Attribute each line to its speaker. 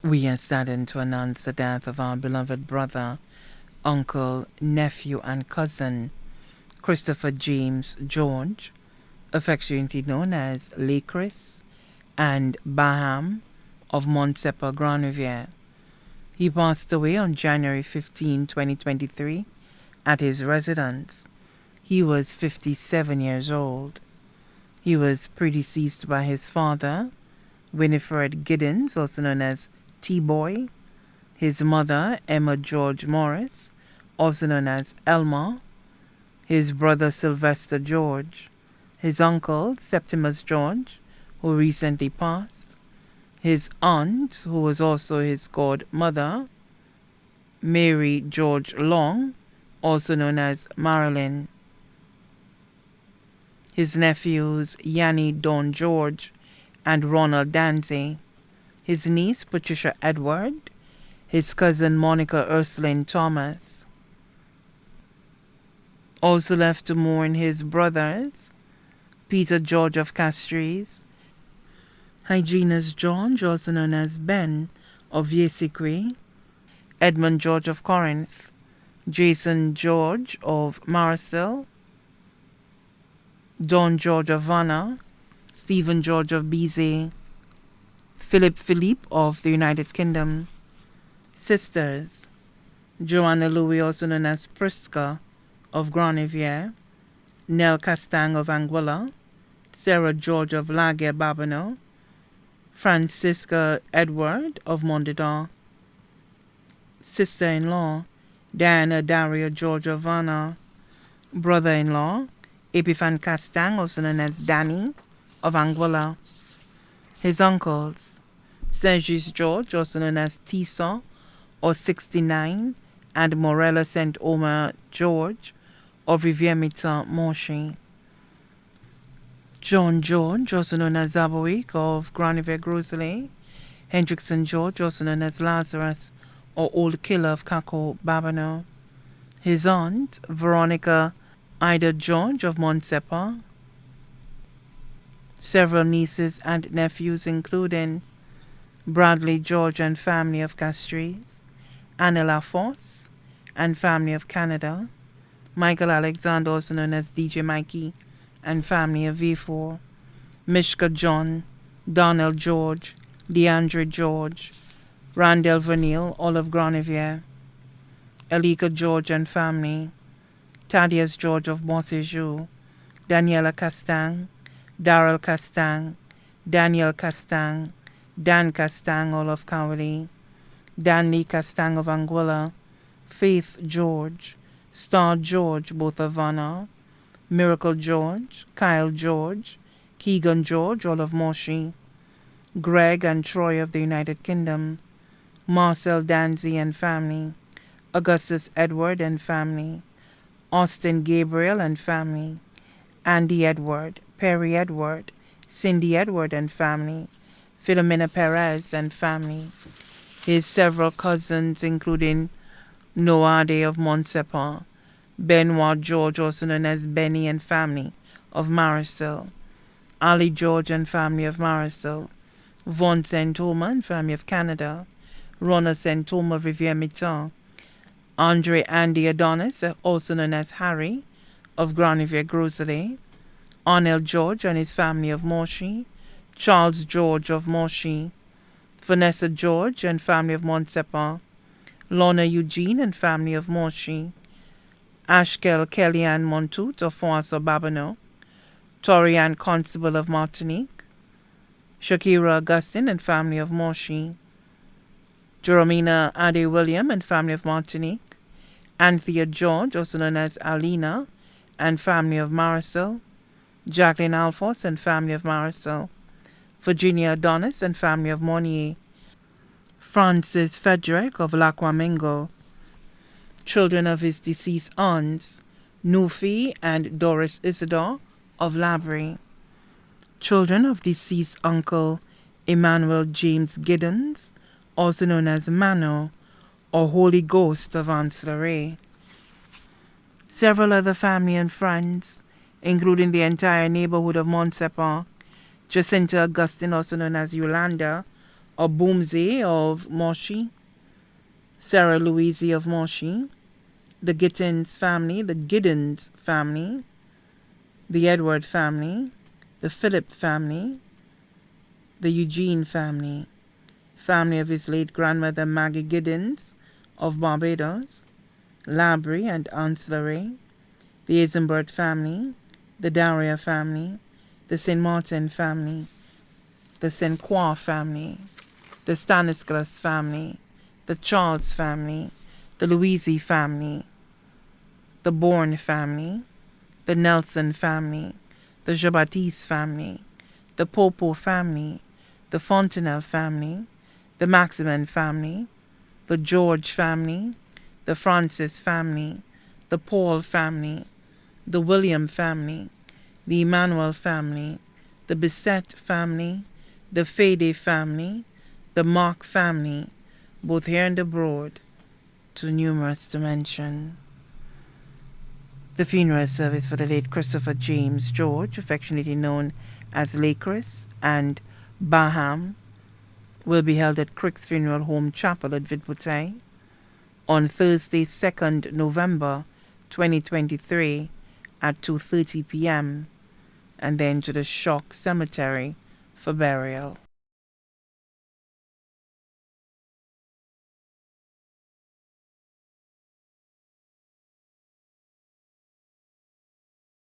Speaker 1: We are saddened to announce the death of our beloved brother, uncle, nephew, and cousin, Christopher James George, affectionately known as Le Chris, and Baham of Montsepa Granivier. He passed away on January 15, 2023, at his residence. He was 57 years old. He was predeceased by his father, Winifred Giddens, also known as T-Boy, his mother, Emma George Morris, also known as Elma, his brother Sylvester George, his uncle Septimus George, who recently passed, his aunt, who was also his godmother, Mary George Long, also known as Marilyn, his nephews Yanni Don George and Ronald Danzy, his niece Patricia Edward, his cousin Monica Ursuline Thomas. Also left to mourn his brothers, Peter George of Castries, Hyginus George, also known as Ben of Yesikwe, Edmund George of Corinth, Jason George of Marcel, Don George of Vanna, Stephen George of Bizet, Philip Philippe of the United Kingdom. Sisters, Joanna Louis, also known as Prisca of Granivier, Nell Castang of Anguilla, Sarah George of Laguerre Babonneau, Francisca Edward of Mondador. Sister-in-law, Diana Daria George of Vanna. Brother-in-law, Epiphan Castang, also known as Danny of Anguilla. His uncles, Saint-Just George, also known as Tison or 69, and Morella Saint Omer George of Rivière-Mitan Monchy. John George, also known as Zabowick of Granivier Grosley, Hendrickson George, also known as Lazarus or Old Killer of Kako Babonneau. His aunt, Veronica Ida George of Montsepa. Several nieces and nephews, including Bradley George and family of Castries, Anna Lafosse and family of Canada, Michael Alexander, also known as DJ Mikey, and family of V4, Mishka John, Donald George, DeAndre George, Randall Vanille, all of Granivier, Elika George and family, Thaddeus George of Bonséjour, Daniela Castang, Darrell Castang, Daniel Castang, Dan Castang, all of Cowley, Danley Castang of Anguilla, Faith George, Star George, both of Vanna, Miracle George, Kyle George, Keegan George, all of Moshi, Greg and Troy of the United Kingdom, Marcel Danzy and family, Augustus Edward and family, Austin Gabriel and family, Andy Edward, Perry Edward, Cindy Edward and family, Philomena Perez and family, his several cousins including Noade of Montsepa, Benoit George, also known as Benny and family of Marisol, Ali George and family of Marisol, Von Saint-Oma and family of Canada, Rona Saint-Oma of Rivière-Mitan, Andre Andy Adonis, also known as Harry, of Granivier Grosley, Arnel George and his family of Monchy, Charles George of Monchy, Vanessa George and family of Montsepa, Lorna Eugene and family of Monchy, Ashkel Kellyanne Montout of François Babonneau, Torianne Constable of Martinique, Shakira Augustine and family of Monchy, Jeromina Ade William and family of Martinique, Anthea George, also known as Alina, and family of Marisol, Jacqueline Alphonse and family of Marisol, Virginia Adonis and family of Monnier, Francis Frederick of Lac-Wamingo, children of his deceased aunts, Nufi and Doris Isidore of Labrie, children of deceased uncle Emmanuel James Giddens, also known as Mano, or Holy Ghost of Ancillary. Several other family and friends, including the entire neighborhood of Montsepa, Jacinta Augustine, also known as Yolanda, Obumze of Moshi, Sarah Louise of Moshi, the Gittins family, the Giddens family, the Edward family, the Philip family, the Eugene family, family of his late grandmother Maggie Giddens of Barbados, Labrie and Ancillary, the Eisenbert family, the Daria family, the St. Martin family, the St. Croix family, the Stanislas family, the Charles family, the Louisi family, the Bourne family, the Nelson family, the Jean-Baptiste family, the Popo family, the Fontenelle family, the Maximin family, the George family, the Francis family, the Paul family, the William family, the Emmanuel family, the Bissett family, the Fede family, the Mark family, both here and abroad, too numerous to mention. The funeral service for the late Christopher James George, affectionately known as Lakris, and Baham, will be held at Crick's Funeral Home Chapel at Vidbouteille on Thursday, 2nd November 2023 at 2:30 p.m. and then to the Shock Cemetery for burial.